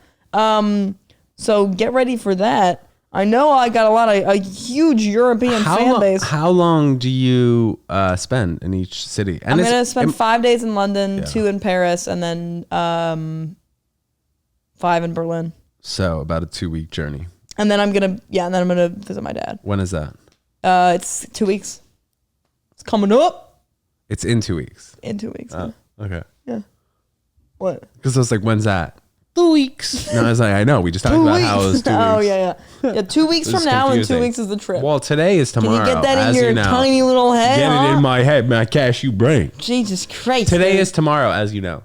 S3: So get ready for that. I know I got a huge European fan base.
S4: How long do you spend in each city? And
S3: I'm going to spend 5 days in London, 2 in Paris, and then 5 in Berlin.
S4: So about a 2-week journey.
S3: And then I'm going to visit my dad.
S4: When is that?
S3: It's 2 weeks. It's coming up.
S4: It's in 2 weeks.
S3: In 2 weeks.
S4: Oh, okay.
S3: Yeah. What?
S4: Because I was like, when's that? 2 weeks. No, I was like, I know. We just talked about how it was 2 weeks.
S3: Oh, yeah. 2 weeks from now
S4: confusing.
S3: and 2 weeks is the trip.
S4: Well, today is tomorrow.
S3: Can you get that in
S4: as
S3: your
S4: you know.
S3: tiny little head?
S4: Get
S3: huh?
S4: it in my head, my cashew brain.
S3: Jesus Christ.
S4: Today
S3: dude.
S4: is tomorrow, as you know.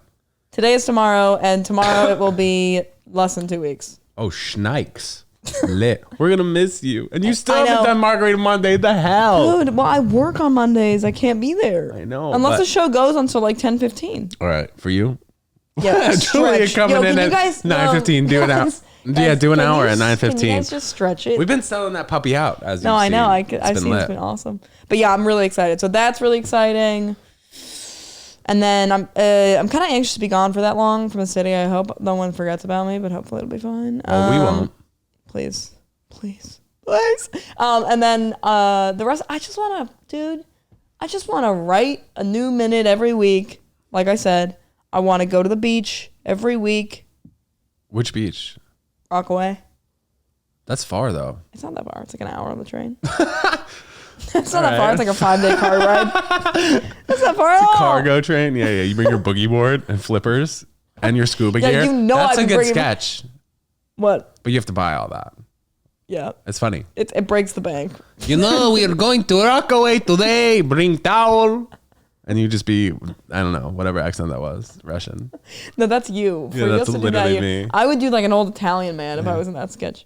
S3: Today is tomorrow, and tomorrow it will be less than 2 weeks.
S4: Oh, schnikes. Lit. We're going to miss you. And you still
S3: I
S4: haven't
S3: know.
S4: done Margarita Monday. The hell?
S3: Dude, well, I work on Mondays. I can't be there.
S4: I know,
S3: Unless
S4: but-
S3: the show goes until like 10:15.
S4: All right. For you?
S3: Yeah,
S4: Julia
S3: stretch.
S4: coming
S3: Yo,
S4: in
S3: can
S4: at
S3: you guys,
S4: 9:15. Do an hour.
S3: guys,
S4: Yeah, do an
S3: can
S4: hour
S3: you-
S4: at 9:15.
S3: Can you guys just stretch it?
S4: We've been selling that puppy out, as
S3: No,
S4: you've
S3: I know.
S4: seen.
S3: I've seen
S4: lit.
S3: it's been awesome. But yeah, I'm really excited. So that's really exciting. And then I'm kind of anxious to be gone for that long from the city. I hope no one forgets about me, but hopefully it'll be fine.
S4: Well, we won't.
S3: Please. And then the rest, I just want to write a new minute every week. Like I said, I want to go to the beach every week.
S4: Which beach?
S3: Rockaway.
S4: That's far, though.
S3: It's not that far. It's like an hour on the train. It's not that far. It's like a 5-day car ride. That's not far at all.
S4: Cargo train? Yeah. You bring your boogie board and flippers and your scuba
S3: Yeah,
S4: gear.
S3: you know
S4: That's
S3: I've
S4: a
S3: been
S4: good
S3: bringing-
S4: sketch.
S3: What?
S4: But you have to buy all that.
S3: Yeah.
S4: It's funny.
S3: It breaks the bank.
S4: You know, we are going to Rockaway today. Bring towel. And you just be, I don't know, whatever accent that was. Russian.
S3: No, that's you.
S4: Yeah,
S3: you
S4: that's
S3: to do
S4: literally
S3: that,
S4: me.
S3: I would do like an old Italian man if I was in that sketch.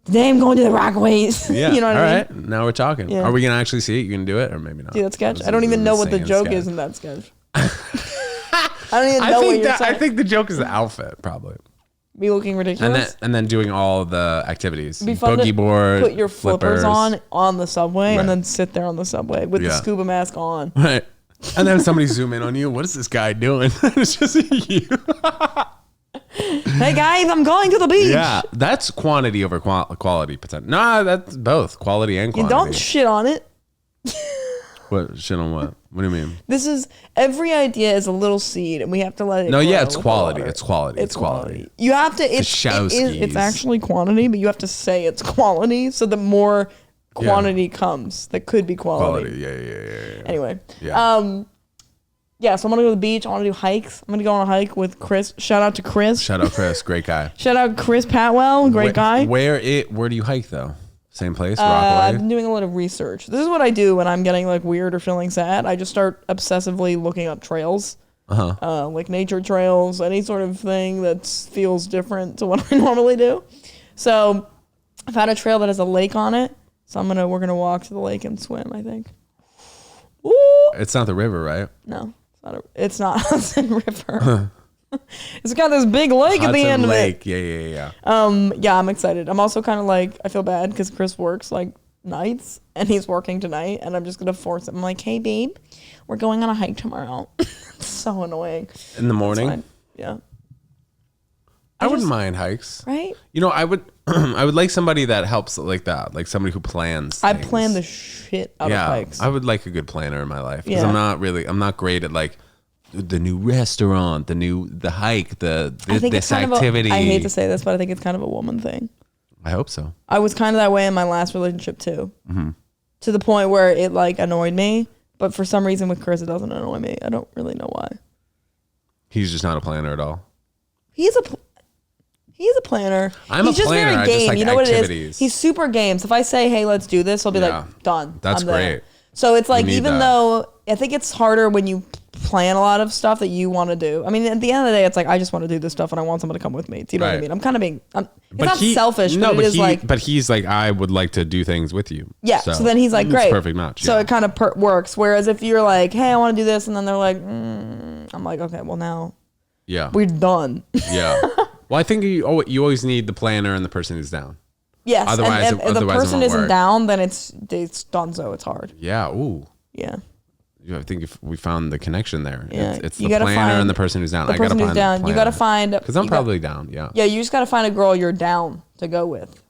S3: Today I'm going to the Rockaways.
S4: Yeah.
S3: You know what
S4: all
S3: I mean?
S4: right. Now we're talking.
S3: Yeah.
S4: Are we going to actually see it? You can do it or maybe not?
S3: See that sketch?
S4: This
S3: I don't
S4: is
S3: even
S4: an
S3: know what the
S4: insane
S3: joke
S4: sketch.
S3: is in that sketch. I don't even know what you're saying.
S4: I think the joke is the outfit, probably.
S3: Be looking ridiculous.
S4: And then doing all the activities.
S3: It'd be fun
S4: Boogie
S3: to
S4: board.
S3: put your flippers on the subway
S4: Right.
S3: and then sit there on the subway with the
S4: Yeah.
S3: scuba mask on.
S4: Right. And then somebody zoom in on you. What is this guy doing? It's just you.
S3: Hey guys, I'm going to the beach.
S4: Yeah. That's quantity over quality potential. Nah, that's both quality and
S3: You
S4: quantity.
S3: don't shit on it.
S4: What? Shit on what? What do you mean?
S3: This is every idea is a little seed, and we have to let it.
S4: No, yeah,
S3: grow
S4: it's
S3: with
S4: quality.
S3: water.
S4: It's quality. It's quality.
S3: You have to. It's
S4: Showskis.
S3: actually quantity, but you have to say it's quality, so the more quantity comes, that could be quality.
S4: Quality. Yeah.
S3: Anyway,
S4: Yeah.
S3: yeah. So I'm gonna go to the beach. I want to do hikes. I'm gonna go on a hike with Chris. Shout out to Chris.
S4: Shout out Chris, great guy.
S3: Shout out Chris Patwell, great guy.
S4: Where do you hike though? Same place, Rockaway.
S3: I've been doing a lot of research. This is what I do when I'm getting like weird or feeling sad. I just start obsessively looking up trails, like nature trails, any sort of thing that feels different to what I normally do. So I found a trail that has a lake on it. So we're gonna walk to the lake and swim. I think. Ooh.
S4: It's not the river, right?
S3: No, it's not Hudson River. It's got this big lake at the end
S4: Lake.
S3: of it.
S4: Yeah.
S3: Yeah, I'm excited. I'm also kind of like, I feel bad because Chris works like nights and he's working tonight, and I'm just gonna force him. I'm like, hey babe, we're going on a hike tomorrow. It's so annoying.
S4: In the
S3: It's
S4: morning.
S3: fine. Yeah.
S4: I wouldn't mind hikes.
S3: Right?
S4: You know, I would I would like somebody that helps like that, like somebody who plans
S3: I
S4: things.
S3: plan the shit out of hikes.
S4: I would like a good planner in my life because
S3: Yeah.
S4: I'm not great at like the new restaurant, the hike,
S3: I think
S4: this
S3: it's kind
S4: activity.
S3: I hate to say this, but I think it's kind of a woman thing.
S4: I hope so.
S3: I was kind of that way in my last relationship too.
S4: Mm-hmm.
S3: To the point where it like annoyed me, but for some reason with Chris it doesn't annoy me. I don't really know why.
S4: He's just not a planner at all.
S3: He's a planner.
S4: I'm
S3: He's
S4: a
S3: just
S4: planner,
S3: very
S4: I
S3: game.
S4: just like
S3: you know what it
S4: activities.
S3: is? He's super game. So if I say, "Hey, let's do this," he'll be
S4: Yeah.
S3: like, "Done."
S4: That's
S3: I'm there.
S4: great.
S3: So it's like
S4: need
S3: even
S4: that.
S3: though I think it's harder when you plan a lot of stuff that you want to do. I mean, at the end of the day, it's like I just want to do this stuff and I want someone to come with me. Do you know what I
S4: Right.
S3: mean? I'm kind of being. It's not selfish,
S4: No,
S3: but it is like.
S4: but he's like, I would like to do things with you.
S3: Yeah. So then he's like,
S4: it's a
S3: great.
S4: perfect match.
S3: So
S4: yeah.
S3: it kind of works. Whereas if you're like, hey, I want to do this, and then they're like, I'm like, okay, well now
S4: Yeah.
S3: we're done.
S4: Yeah. Well, I think you always need the planner and the person who's down.
S3: Yes.
S4: Otherwise,
S3: and if the
S4: otherwise it
S3: person
S4: won't
S3: isn't
S4: work.
S3: down, then it's donezo. It's hard.
S4: Yeah. Ooh.
S3: Yeah.
S4: I think if we found the connection there.
S3: Yeah.
S4: It's
S3: You
S4: the
S3: gotta
S4: planner
S3: find
S4: and the person who's down.
S3: The
S4: I gotta
S3: person who's
S4: find
S3: down. You got to find.
S4: because I'm probably down. Yeah.
S3: Yeah. You just got to find a girl you're down to go with.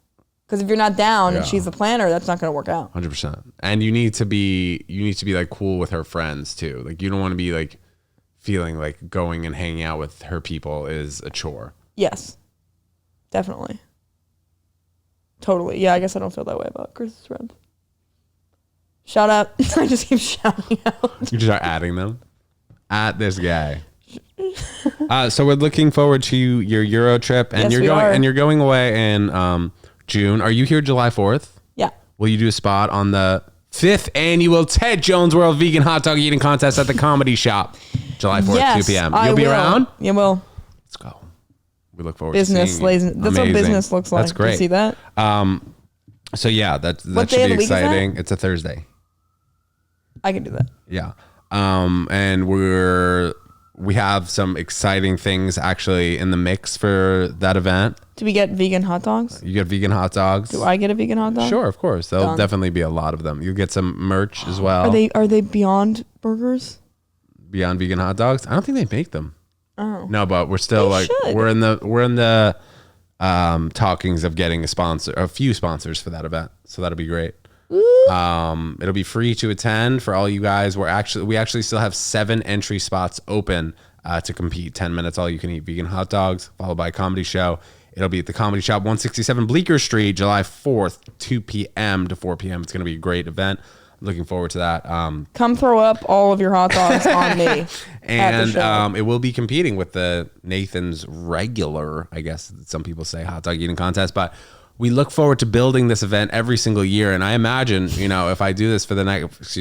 S3: Because if you're not down and
S4: Yeah.
S3: she's the planner, that's not going to work out.
S4: 100%. And you need to be like cool with her friends too. Like you don't want to be like feeling like going and hanging out with her people is a chore.
S3: Yes. Definitely. Totally. Yeah, I guess I don't feel that way about Chris's friends. Shout out. I just keep shouting out.
S4: You just start adding them at this guy. So we're looking forward to your Euro trip, and
S3: Yes, we are.
S4: you're going away in June. Are you here July 4th?
S3: Yeah.
S4: Will you do a spot on the 5th annual Ted Jones World Vegan Hot Dog Eating Contest at the Comedy Shop, July 4th,
S3: Yes,
S4: 2 p.m.
S3: I
S4: You'll be
S3: will.
S4: around?
S3: You will.
S4: Let's go. We look forward
S3: Business,
S4: to seeing you.
S3: lazy. That's what
S4: Amazing.
S3: business looks like.
S4: That's great.
S3: You see that?
S4: So yeah, that
S3: What day
S4: should
S3: of
S4: be
S3: the week is that?
S4: exciting. It's a Thursday.
S3: I can do that.
S4: Yeah. And we have some exciting things actually in the mix for that event.
S3: Do we get vegan hot dogs?
S4: You get vegan hot dogs.
S3: Do I get a vegan hot dog?
S4: Sure, of course. There'll
S3: Done.
S4: definitely be a lot of them. You'll get some merch as well.
S3: Are they Beyond Burgers?
S4: Beyond vegan hot dogs? I don't think they make them.
S3: Oh.
S4: No, but we're still
S3: They should.
S4: we're in the talkings of getting a few sponsors for that event. So that'll be great. It'll be free to attend for all you guys. We actually still have 7 entry spots open to compete. 10 minutes, all you can eat vegan hot dogs, followed by a comedy show. It'll be at the Comedy Shop, 167 Bleecker Street, July 4th, 2 p.m. to 4 p.m. It's going to be a great event. I'm looking forward to that.
S3: Come throw up all of your hot dogs on me. at the
S4: And
S3: show.
S4: it will be competing with the Nathan's regular, I guess some people say, hot dog eating contest. But we look forward to building this event every single year. And I imagine, if I do this for the next,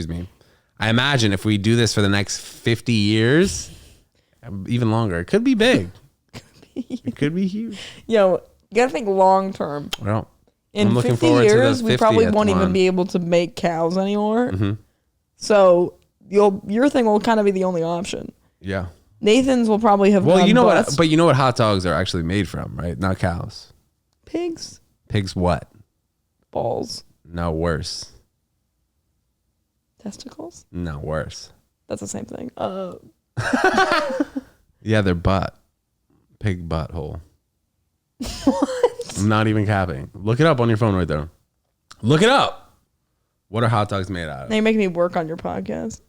S4: I imagine if we do this for the next 50 years, even longer, it could be big. It could be huge.
S3: Yo, you gotta think long term.
S4: Well,
S3: In
S4: I'm looking
S3: 50
S4: forward
S3: years,
S4: to the
S3: we probably
S4: 50th
S3: won't even
S4: one.
S3: be able to make cows anymore.
S4: Mm-hmm.
S3: So your thing will kind of be the only option.
S4: Yeah.
S3: Nathan's will probably have
S4: Well,
S3: done
S4: you know
S3: butts.
S4: what? But you know what hot dogs are actually made from, right? Not cows.
S3: Pigs,
S4: Pigs. What?
S3: balls,
S4: No, worse.
S3: testicles.
S4: No, worse.
S3: That's the same thing.
S4: Yeah, their butt. Pig butthole. What? I'm not even capping. Look it up on your phone right there. Look it up. What are hot dogs made out of?
S3: Now you're making me work on your podcast.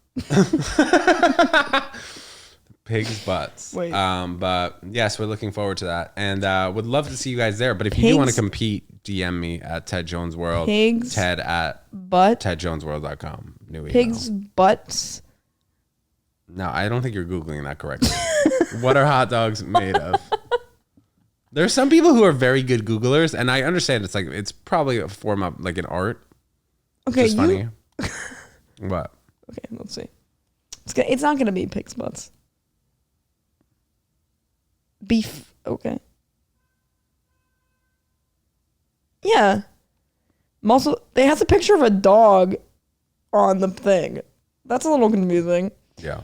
S4: Pigs' butts.
S3: Wait.
S4: But yes, we're looking forward to that. And would love to see you guys there. But if you do want to
S3: Pigs-
S4: compete, DM me at Ted Jones World.
S3: Pigs
S4: Ted at
S3: Butt.
S4: tedjonesworld.com. New email.
S3: Pigs' butts.
S4: No, I don't think you're Googling that correctly. What are hot dogs made of? There's some people who are very good Googlers, and I understand it's probably a form of like an art.
S3: Okay,
S4: Just funny. What?
S3: Okay, let's see. It's not gonna be pig's butts. Beef. Okay. Yeah. Muscle. They has a picture of a dog on the thing. That's a little confusing.
S4: Yeah.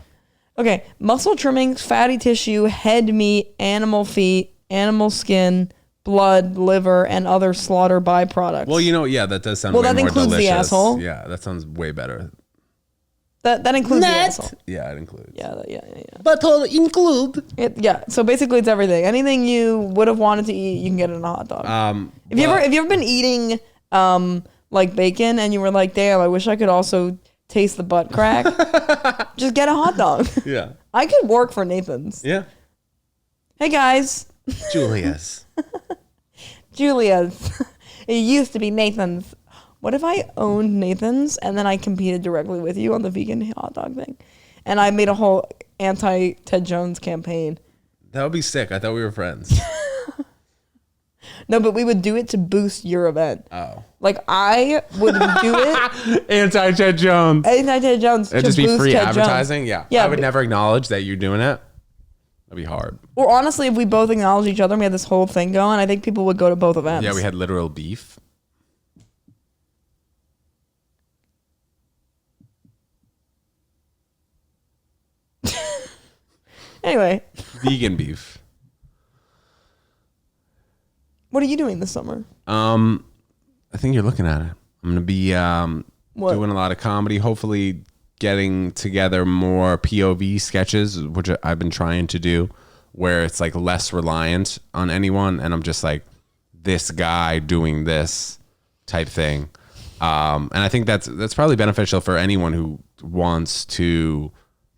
S3: Okay. Muscle trimmings, fatty tissue, head meat, animal feet, animal skin, blood, liver, and other slaughter byproducts.
S4: Well, yeah, that does sound
S3: Well,
S4: way
S3: that
S4: more
S3: includes the
S4: delicious.
S3: asshole.
S4: Yeah, that sounds way better.
S3: That includes the asshole.
S4: Yeah, it includes.
S3: Yeah.
S4: But include.
S3: Yeah. So basically, it's everything. Anything you would have wanted to eat, you can get it in a hot dog. Have you ever been eating like bacon and you were like, damn, I wish I could also taste the butt crack? Just get a hot dog.
S4: Yeah.
S3: I could work for Nathan's.
S4: Yeah.
S3: Hey guys,
S4: Julia's.
S3: Julia's. It used to be Nathan's. What if I owned Nathan's and then I competed directly with you on the vegan hot dog thing, and I made a whole anti Ted Jones campaign?
S4: That would be sick. I thought we were friends.
S3: No, but we would do it to boost your event.
S4: Oh.
S3: Like, I would do it.
S4: Anti-Ted Jones.
S3: Anti-Ted Jones.
S4: It'd just be
S3: boost
S4: free
S3: Ted
S4: advertising.
S3: Jones.
S4: Yeah. I would never acknowledge that you're doing it. That'd be hard.
S3: Or honestly, if we both acknowledge each other and we had this whole thing going, I think people would go to both events.
S4: Yeah, we had literal beef.
S3: Anyway.
S4: Vegan beef.
S3: What are you doing this summer?
S4: I think you're looking at it. I'm gonna be
S3: What?
S4: doing a lot of comedy. Hopefully, getting together more POV sketches, which I've been trying to do, where it's like less reliant on anyone, and I'm just like this guy doing this type thing. And I think that's probably beneficial for anyone who wants to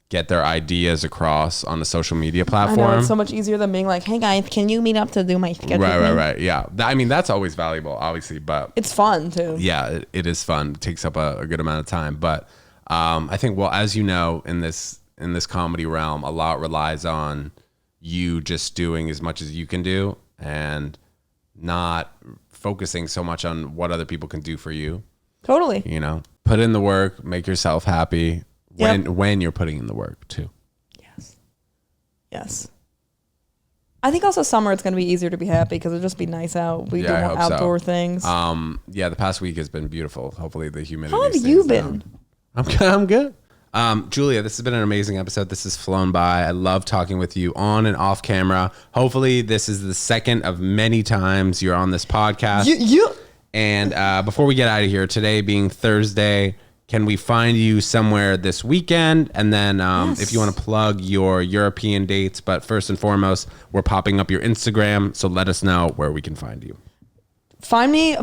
S4: get their ideas across on a social media platform.
S3: I know, it's so much easier than being like, hey guys, can you meet up to do my sketch?
S4: Right. Yeah. I mean, that's always valuable, obviously, but
S3: It's fun too.
S4: yeah, it is fun. It takes up a good amount of time. But I think, well, as you know, in this comedy realm, a lot relies on you just doing as much as you can do and not focusing so much on what other people can do for you.
S3: Totally.
S4: You know, put in the work, make yourself happy when you're putting in the work too.
S3: Yes. I think also summer it's going to be easier to be happy because it'll just be nice out. We do
S4: I
S3: more
S4: hope
S3: outdoor
S4: so.
S3: things.
S4: Yeah, the past week has been beautiful. Hopefully the humidity
S3: How have
S4: stays
S3: you
S4: down.
S3: been?
S4: I'm good. Julia, this has been an amazing episode. This has flown by. I love talking with you on and off camera. Hopefully this is the second of many times you're on this podcast. And before we get out of here, today being Thursday, can we find you somewhere this weekend? And then if you want to plug your European dates, but first and foremost, we're popping up your Instagram. So let us know where we can find you.
S3: Follow me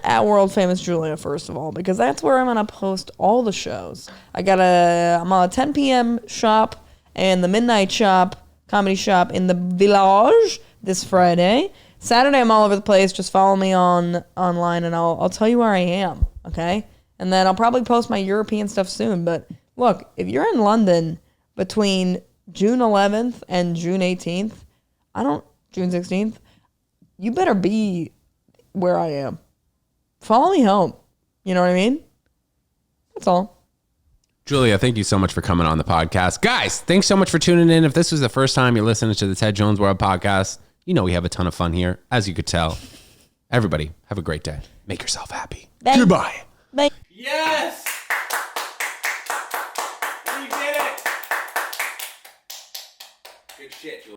S3: at World Famous Julia, first of all, because that's where I'm going to post all the shows. I'm on a 10 p.m. shop and the midnight shop, comedy shop in the Village this Friday. Saturday, I'm all over the place. Just follow me online and I'll tell you where I am, okay? And then I'll probably post my European stuff soon. But look, if you're in London between June 11th and June 18th, June 16th, you better be where I am. Follow me home. You know what I mean? That's all.
S4: Julia, thank you so much for coming on the podcast. Guys, thanks so much for tuning in. If this was the first time you're listening to the Ted Jones World podcast, you know we have a ton of fun here, as you could tell. Everybody, have a great day. Make yourself happy.
S3: Bye.
S4: Goodbye.
S3: Bye.
S4: Yes! We did it! Good shit, Julia.